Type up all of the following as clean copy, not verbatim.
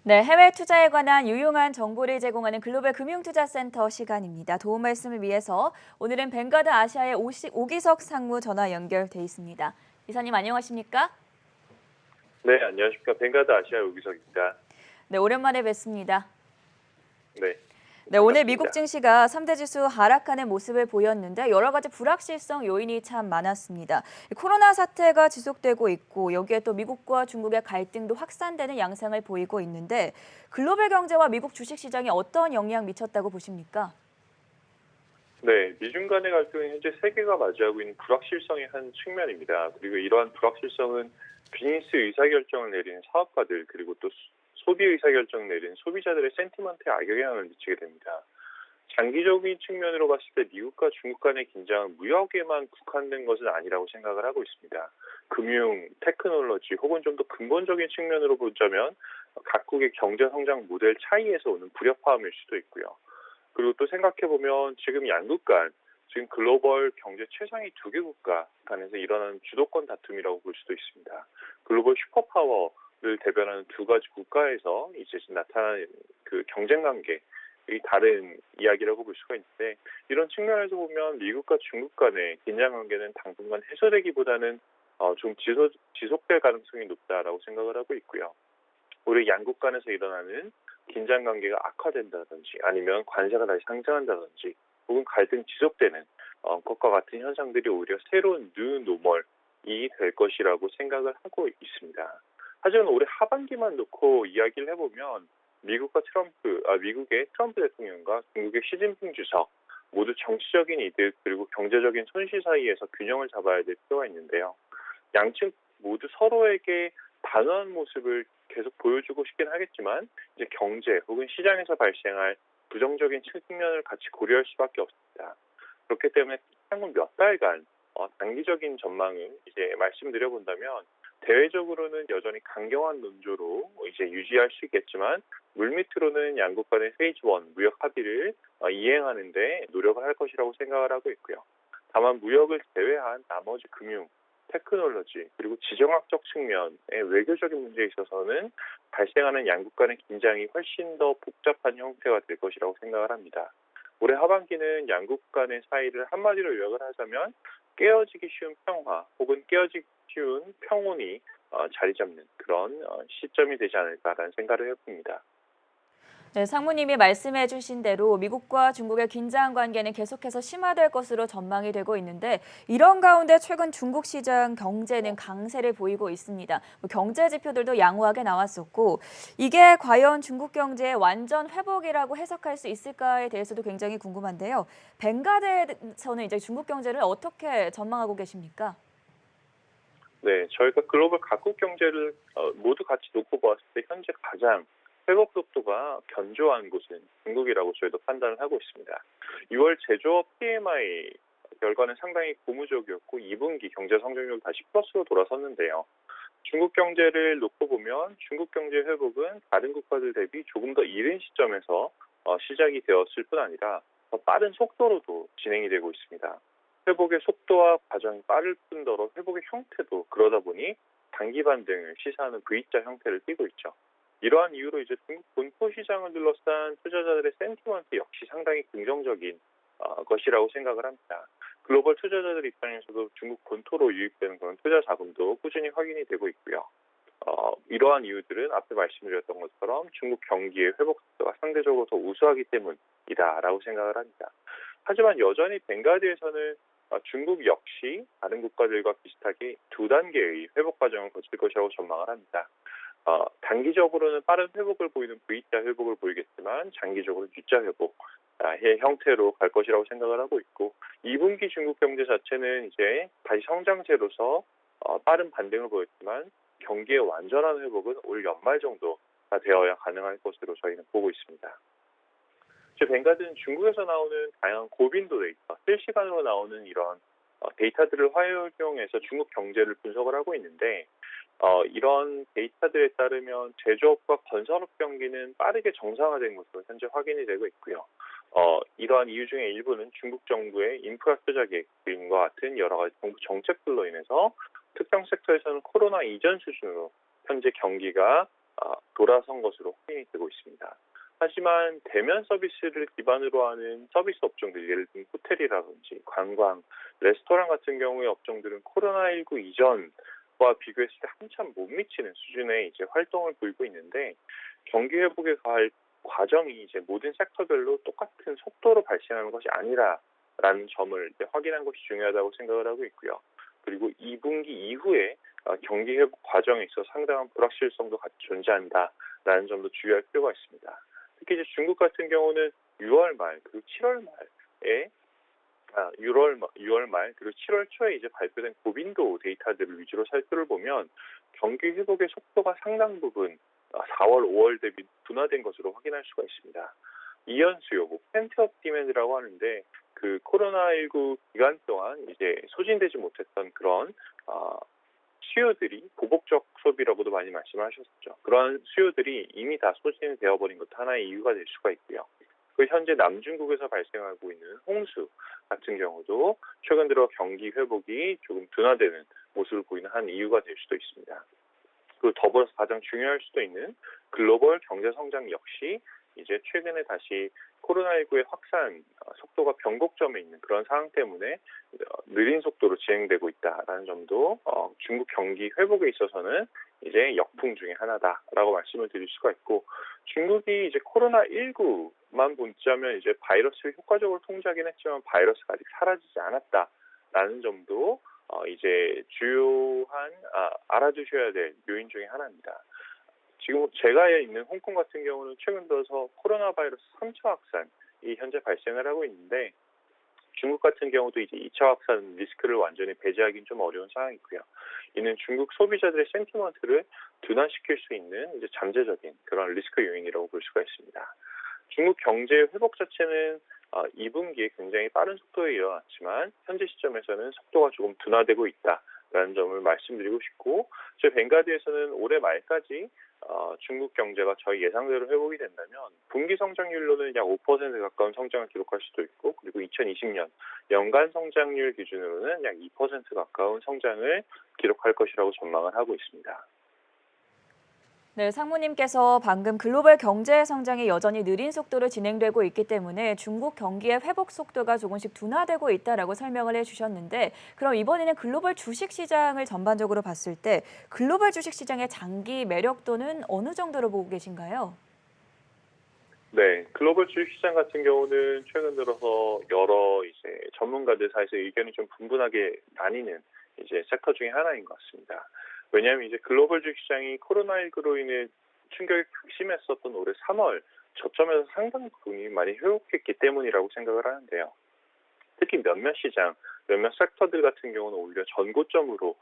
네, 해외 투자에 관한 유용한 정보를 제공하는 글로벌 금융투자센터 시간입니다. 도움 말씀을 위해서 오늘은 뱅가드 아시아의 오기석 상무 전화 연결돼 있습니다. 이사님 안녕하십니까? 네, 안녕하십니까. 뱅가드 아시아 우기석입니다. 네, 오랜만에 뵙습니다. 네, 네, 오늘 미국 반갑습니다. 증시가 3대 지수 하락하는 모습을 보였는데 여러 가지 불확실성 요인이 참 많았습니다. 코로나 사태가 지속되고 있고 여기에 또 미국과 중국의 갈등도 확산되는 양상을 보이고 있는데 글로벌 경제와 미국 주식시장에 어떤 영향 미쳤다고 보십니까? 네, 미중 간의 갈등은 현재 세계가 맞이하고 있는 불확실성의 한 측면입니다. 그리고 이러한 불확실성은 비즈니스 의사결정을 내리는 사업가들 그리고 또 소비 의사결정 내리는 소비자들의 센티먼트에 악영향을 미치게 됩니다. 장기적인 측면으로 봤을 때 미국과 중국 간의 긴장은 무역에만 국한된 것은 아니라고 생각을 하고 있습니다. 금융, 테크놀로지 혹은 좀 더 근본적인 측면으로 보자면 각국의 경제 성장 모델 차이에서 오는 불협화음일 수도 있고요. 그리고 또 생각해보면 지금 양국 간, 지금 글로벌 경제 최상위 두 개 국가 간에서 일어나는 주도권 다툼이라고 볼 수도 있습니다. 글로벌 슈퍼파워를 대변하는 두 가지 국가에서 이제 나타나는 그 경쟁 관계, 이 다른 이야기라고 볼 수가 있는데 이런 측면에서 보면 미국과 중국 간의 긴장 관계는 당분간 해소되기보다는 좀 지속될 가능성이 높다라고 생각을 하고 있고요. 우리 양국 간에서 일어나는 긴장 관계가 악화된다든지 아니면 관세가 다시 상승한다든지 혹은 갈등 지속되는 것과 같은 현상들이 오히려 새로운 뉴 노멀이 될 것이라고 생각을 하고 있습니다. 하지만 올해 하반기만 놓고 이야기를 해보면 미국의 트럼프 대통령과 중국의 시진핑 주석 모두 정치적인 이득 그리고 경제적인 손실 사이에서 균형을 잡아야 될 필요가 있는데요. 양측 모두 서로에게 단호한 모습을 계속 보여주고 싶긴 하겠지만 이제 경제 혹은 시장에서 발생할 부정적인 측면을 같이 고려할 수밖에 없습니다. 그렇기 때문에 향후 몇 달간 단기적인 전망을 이제 말씀드려본다면 대외적으로는 여전히 강경한 논조로 이제 유지할 수 있겠지만 물밑으로는 양국 간의 페이즈 1 무역 합의를 이행하는데 노력을 할 것이라고 생각을 하고 있고요. 다만 무역을 제외한 나머지 금융, 테크놀로지 그리고 지정학적 측면의 외교적인 문제에 있어서는 발생하는 양국 간의 긴장이 훨씬 더 복잡한 형태가 될 것이라고 생각을 합니다. 올해 하반기는 양국 간의 사이를 한마디로 요약을 하자면 깨어지기 쉬운 평화 혹은 깨어지기 쉬운 평온이 자리 잡는 그런 시점이 되지 않을까라는 생각을 해봅니다. 네, 상무님이 말씀해 주신 대로 미국과 중국의 긴장 관계는 계속해서 심화될 것으로 전망이 되고 있는데 이런 가운데 최근 중국 시장 경제는 강세를 보이고 있습니다. 경제 지표들도 양호하게 나왔었고 이게 과연 중국 경제의 완전 회복이라고 해석할 수 있을까에 대해서도 굉장히 궁금한데요. 벵가드에서는 이제 중국 경제를 어떻게 전망하고 계십니까? 네, 저희가 글로벌 각국 경제를 모두 같이 놓고 봤을 때 현재 가장 회복 속도가 견조한 곳은 중국이라고 저희도 판단을 하고 있습니다. 6월 제조업 PMI 결과는 상당히 고무적이었고 2분기 경제 성장률 다시 플러스로 돌아섰는데요. 중국 경제를 놓고 보면 중국 경제 회복은 다른 국가들 대비 조금 더 이른 시점에서 시작이 되었을 뿐 아니라 더 빠른 속도로도 진행이 되고 있습니다. 회복의 속도와 과정이 빠를 뿐더러 회복의 형태도 그러다 보니 단기 반등을 시사하는 V자 형태를 띠고 있죠. 이러한 이유로 이제 중국 본토 시장을 둘러싼 투자자들의 센티먼트 역시 상당히 긍정적인 것이라고 생각을 합니다. 글로벌 투자자들 입장에서도 중국 본토로 유입되는 그런 투자 자금도 꾸준히 확인이 되고 있고요. 이러한 이유들은 앞에 말씀드렸던 것처럼 중국 경기의 회복 속도가 상대적으로 더 우수하기 때문이다라고 생각을 합니다. 하지만 여전히 벵가드에서는 중국 역시 다른 국가들과 비슷하게 두 단계의 회복 과정을 거칠 것이라고 전망을 합니다. 단기적으로는 빠른 회복을 보이는 V자 회복을 보이겠지만 장기적으로 U자 회복의 형태로 갈 것이라고 생각을 하고 있고 2분기 중국 경제 자체는 이제 다시 성장세로서 빠른 반등을 보였지만 경기의 완전한 회복은 올 연말 정도가 되어야 가능할 것으로 저희는 보고 있습니다. 제 벵가드는 중국에서 나오는 다양한 고빈도 데이터, 실시간으로 나오는 이런 데이터들을 활용해서 중국 경제를 분석을 하고 있는데 이런 데이터들에 따르면 제조업과 건설업 경기는 빠르게 정상화된 것으로 현재 확인이 되고 있고요. 이러한 이유 중에 일부는 중국 정부의 인프라 투자 계획과 같은 여러 가지 정부 정책들로 인해서 특정 섹터에서는 코로나 이전 수준으로 현재 경기가 돌아선 것으로 확인이 되고 있습니다. 하지만 대면 서비스를 기반으로 하는 서비스 업종들, 예를 들면 호텔이라든지 관광, 레스토랑 같은 경우의 업종들은 코로나19 이전과 비교했을 때 한참 못 미치는 수준의 이제 활동을 보이고 있는데, 경기 회복의 과정이 이제 모든 섹터별로 똑같은 속도로 발생하는 것이 아니라라는 점을 이제 확인한 것이 중요하다고 생각을 하고 있고요. 그리고 2분기 이후에 경기 회복 과정에 있어 상당한 불확실성도 같이 존재한다라는 점도 주의할 필요가 있습니다. 특히 이제 중국 같은 경우는 6월 말 그리고 7월 말에 6월 말 그리고 7월 초에 이제 발표된 고빈도 데이터들을 위주로 살펴를 보면 경기 회복의 속도가 상당 부분 4월, 5월 대비 둔화된 것으로 확인할 수가 있습니다. 이연 수요, 펜트업 디맨드라고 하는데, 그 코로나19 기간 동안 이제 소진되지 못했던 그런 수요들이 보복적 소비라고도 많이 말씀하셨죠. 그러한 수요들이 이미 다 소진이 되어버린 것도 하나의 이유가 될 수가 있고요. 그 현재 남중국에서 발생하고 있는 홍수 같은 경우도 최근 들어 경기 회복이 조금 둔화되는 모습을 보이는 한 이유가 될 수도 있습니다. 그리고 더불어서 가장 중요할 수도 있는 글로벌 경제 성장 역시 이제 최근에 다시 코로나19의 확산 속도가 변곡점에 있는 그런 상황 때문에 느린 속도로 진행되고 있다라는 점도 중국 경기 회복에 있어서는 이제 역풍 중에 하나다라고 말씀을 드릴 수가 있고, 중국이 이제 코로나19만 보자면 이제 바이러스를 효과적으로 통제하긴 했지만 바이러스가 아직 사라지지 않았다라는 점도 이제 주요한 알아두셔야 될 요인 중에 하나입니다. 지금 제가 있는 홍콩 같은 경우는 최근 들어서 코로나 바이러스 3차 확산이 현재 발생을 하고 있는데, 중국 같은 경우도 이제 2차 확산 리스크를 완전히 배제하기는 좀 어려운 상황이고요. 이는 중국 소비자들의 센티먼트를 둔화시킬 수 있는 이제 잠재적인 그런 리스크 요인이라고 볼 수가 있습니다. 중국 경제 회복 자체는 2분기에 굉장히 빠른 속도에 일어났지만 현재 시점에서는 속도가 조금 둔화되고 있다라는 점을 말씀드리고 싶고, 저희 뱅가드에서는 올해 말까지 중국 경제가 저희 예상대로 회복이 된다면 분기 성장률로는 약 5% 가까운 성장을 기록할 수도 있고, 그리고 2020년 연간 성장률 기준으로는 약 2% 가까운 성장을 기록할 것이라고 전망을 하고 있습니다. 네, 상무님께서 방금 글로벌 경제 성장이 여전히 느린 속도로 진행되고 있기 때문에 중국 경기의 회복 속도가 조금씩 둔화되고 있다라고 설명을 해주셨는데, 그럼 이번에는 글로벌 주식 시장을 전반적으로 봤을 때 글로벌 주식 시장의 장기 매력도는 어느 정도로 보고 계신가요? 네, 글로벌 주식시장 같은 경우는 최근 들어서 여러 이제 전문가들 사이에서 의견이 좀 분분하게 나뉘는 이제 섹터 중에 하나인 것 같습니다. 왜냐하면 이제 글로벌 주식시장이 코로나19로 인해 충격이 극심했었던 올해 3월 저점에서 상당 부분이 많이 회복했기 때문이라고 생각을 하는데요. 특히 몇몇 시장, 몇몇 섹터들 같은 경우는 오히려 전고점으로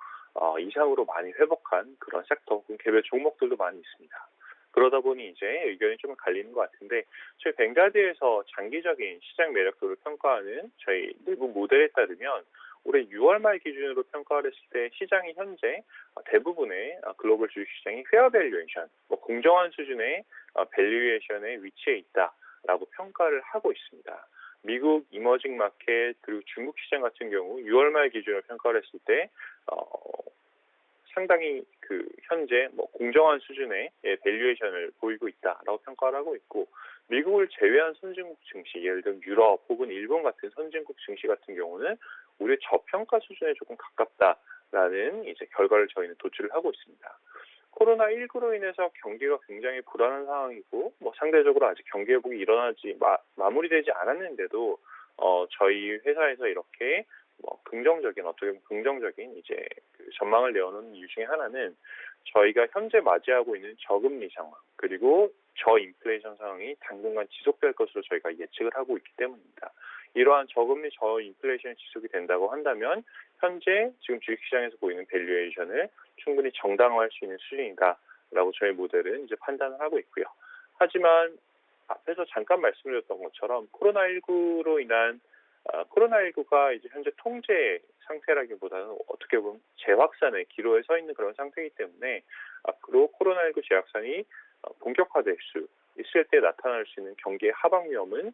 이상으로 많이 회복한 그런 섹터 혹은 개별 종목들도 많이 있습니다. 그러다 보니 이제 의견이 좀 갈리는 것 같은데, 저희 뱅가드에서 장기적인 시장 매력도를 평가하는 저희 내부 모델에 따르면 올해 6월 말 기준으로 평가를 했을 때 시장이 현재 대부분의 글로벌 주식시장이 페어 밸류에이션, 공정한 수준의 밸류에이션에 위치해 있다라고 평가를 하고 있습니다. 미국 이머징 마켓 그리고 중국 시장 같은 경우 6월 말 기준으로 평가를 했을 때 상당히 현재 공정한 수준의 밸류에이션을 보이고 있다라고 평가를 하고 있고, 미국을 제외한 선진국 증시, 예를 들면 유럽 혹은 일본 같은 선진국 증시 같은 경우는 우리의 저평가 수준에 조금 가깝다라는 이제 결과를 저희는 도출을 하고 있습니다. 코로나19로 인해서 경기가 굉장히 불안한 상황이고, 상대적으로 아직 경기 회복이 일어나지 마무리되지 않았는데도 저희 회사에서 이렇게 긍정적인, 어떻게 보면 긍정적인 이제 전망을 내어놓은 이유 중에 하나는 저희가 현재 맞이하고 있는 저금리 상황 그리고 저인플레이션 상황이 당분간 지속될 것으로 저희가 예측을 하고 있기 때문입니다. 이러한 저금리 저인플레이션이 지속이 된다고 한다면 현재 지금 주식시장에서 보이는 밸류에이션을 충분히 정당화할 수 있는 수준이다라고 저희 모델은 이제 판단을 하고 있고요. 하지만 앞에서 잠깐 말씀드렸던 것처럼 코로나19가 이제 현재 통제 상태라기보다는 어떻게 보면 재확산의 기로에 서 있는 그런 상태이기 때문에 앞으로 코로나19 재확산이 본격화될 수 있을 때 나타날 수 있는 경기의 하방 위험은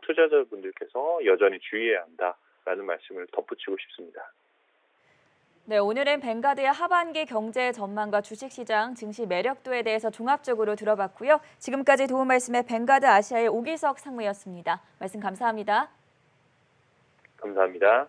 투자자분들께서 여전히 주의해야 한다라는 말씀을 덧붙이고 싶습니다. 네, 오늘은 뱅가드의 하반기 경제 전망과 주식시장 증시 매력도에 대해서 종합적으로 들어봤고요. 지금까지 도움 말씀에 뱅가드 아시아의 오기석 상무였습니다. 말씀 감사합니다. 감사합니다.